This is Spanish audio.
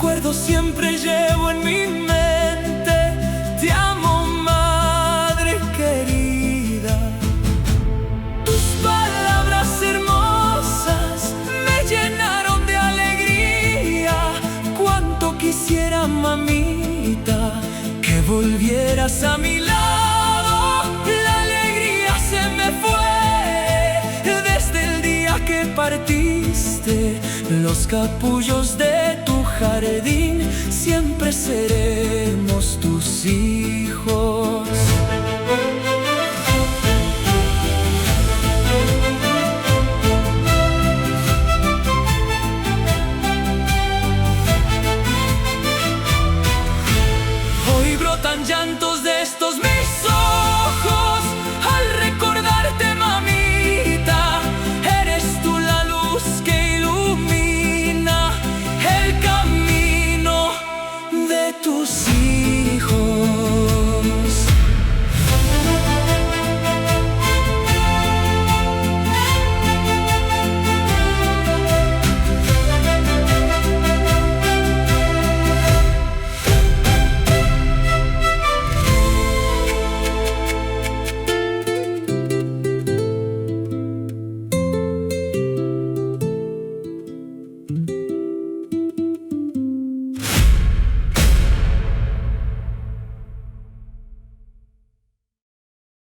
recuerdo siempre llevo en mi mente. Te amo, madre querida. Tus palabras hermosas me llenaron de alegría. Cuánto quisiera, mamita, que volvieras a mi lado. La alegría se me fue desde el día que partiste. Los capullos de tu jardín siempre seremos tus hijos.